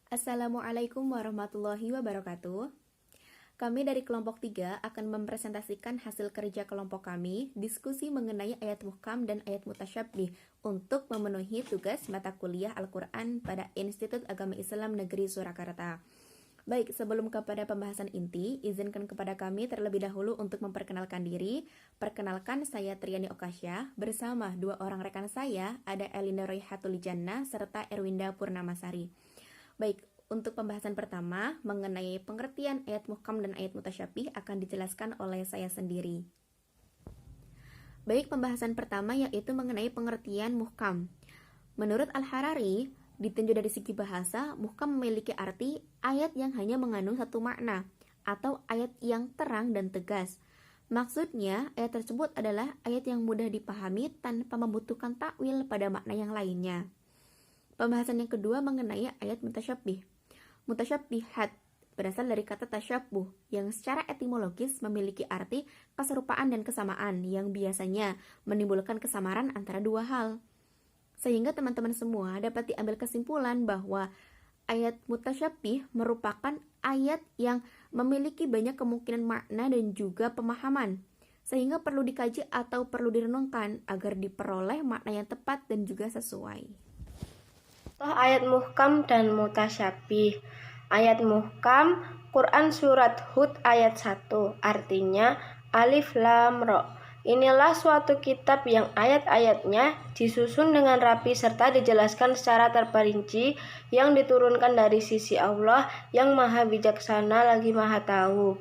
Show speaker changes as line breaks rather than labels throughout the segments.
Assalamualaikum warahmatullahi wabarakatuh. Kami dari kelompok 3 akan mempresentasikan hasil kerja kelompok kami, diskusi mengenai ayat muhkam dan ayat mutasyabih untuk memenuhi tugas mata kuliah Al-Quran pada Institut Agama Islam Negeri Surakarta. Baik, sebelum kepada pembahasan inti, izinkan kepada kami terlebih dahulu untuk memperkenalkan diri. Perkenalkan, saya Triani Okasya, bersama dua orang rekan saya, ada Elinda Royhatul Jannah serta Erwinda Purnamasari. Baik, untuk pembahasan pertama mengenai pengertian ayat muhkam dan ayat mutasyabih akan dijelaskan oleh saya sendiri. Baik, pembahasan pertama yaitu mengenai pengertian muhkam. Menurut Al-Harari, ditinjau dari segi bahasa, muhkam memiliki arti ayat yang hanya mengandung satu makna atau ayat yang terang dan tegas. Maksudnya, ayat tersebut adalah ayat yang mudah dipahami tanpa membutuhkan takwil pada makna yang lainnya. Pembahasan yang kedua mengenai ayat mutasyabih. Mutasyabihat berasal dari kata tasyabuh yang secara etimologis memiliki arti keserupaan dan kesamaan yang biasanya menimbulkan kesamaran antara dua hal. Sehingga teman-teman semua dapat diambil kesimpulan bahwa ayat mutasyabih merupakan ayat yang memiliki banyak kemungkinan makna dan juga pemahaman, sehingga perlu dikaji atau perlu direnungkan agar diperoleh makna yang tepat dan juga sesuai.
Ayat muhkam dan mutasyabih. Ayat muhkam Quran surat Hud ayat 1, artinya Alif Lam Ra. Inilah suatu kitab yang ayat-ayatnya disusun dengan rapi serta dijelaskan secara terperinci yang diturunkan dari sisi Allah yang maha bijaksana lagi maha tahu.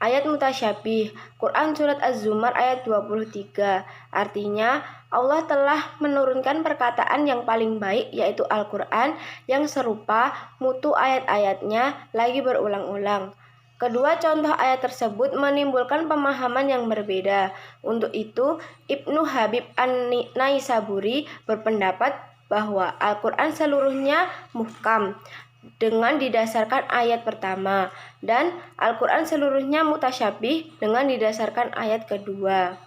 Ayat mutasyabih Quran surat Az-Zumar ayat 23, artinya Allah telah menurunkan perkataan yang paling baik yaitu Al-Quran yang serupa mutu ayat-ayatnya lagi berulang-ulang. Kedua contoh ayat tersebut menimbulkan pemahaman yang berbeda. Untuk itu, Ibnu Habib An-Naisaburi berpendapat bahwa Al-Quran seluruhnya muhkam dengan didasarkan ayat pertama dan Al-Quran seluruhnya mutasyabih dengan didasarkan ayat kedua.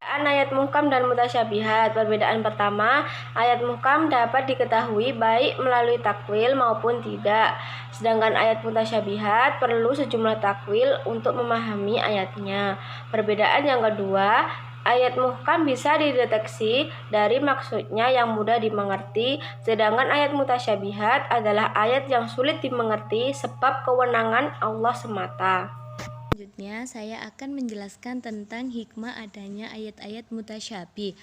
Ayat muhkam dan mutasyabihat. Perbedaan pertama, ayat muhkam dapat diketahui baik melalui takwil maupun tidak, sedangkan ayat mutasyabihat perlu sejumlah takwil untuk memahami ayatnya. Perbedaan yang kedua, ayat muhkam bisa dideteksi dari maksudnya yang mudah dimengerti, sedangkan ayat mutasyabihat adalah ayat yang sulit dimengerti sebab kewenangan Allah semata.
Selanjutnya, saya akan menjelaskan tentang hikmah adanya ayat-ayat mutasyabih.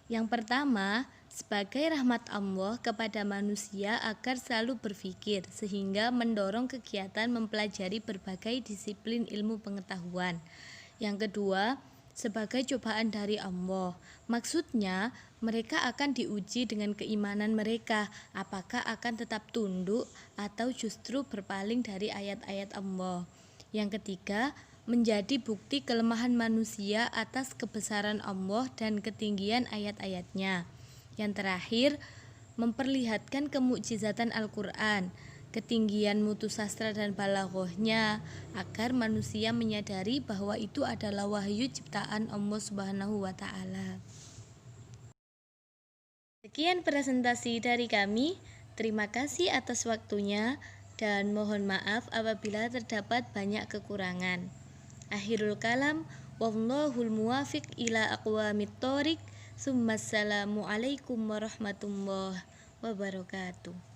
Yang pertama, sebagai rahmat Allah kepada manusia agar selalu berpikir, sehingga mendorong kegiatan mempelajari berbagai disiplin ilmu pengetahuan. Yang kedua, sebagai cobaan dari Allah. Maksudnya, mereka akan diuji dengan keimanan mereka, apakah akan tetap tunduk atau justru berpaling dari ayat-ayat Allah. Yang ketiga, menjadi bukti kelemahan manusia atas kebesaran Allah dan ketinggian ayat-ayatnya. Yang terakhir, memperlihatkan kemukjizatan Al-Quran, ketinggian mutu sastra dan balaghahnya, agar manusia menyadari bahwa itu adalah wahyu ciptaan Allah Subhanahu wa Ta'ala. Sekian presentasi dari kami. Terima kasih atas waktunya dan mohon maaf apabila terdapat banyak kekurangan. Akhirul kalam, wallahul muwafiq ila aqwamit thoriq. Assalamualaikum warahmatullahi wabarakatuh.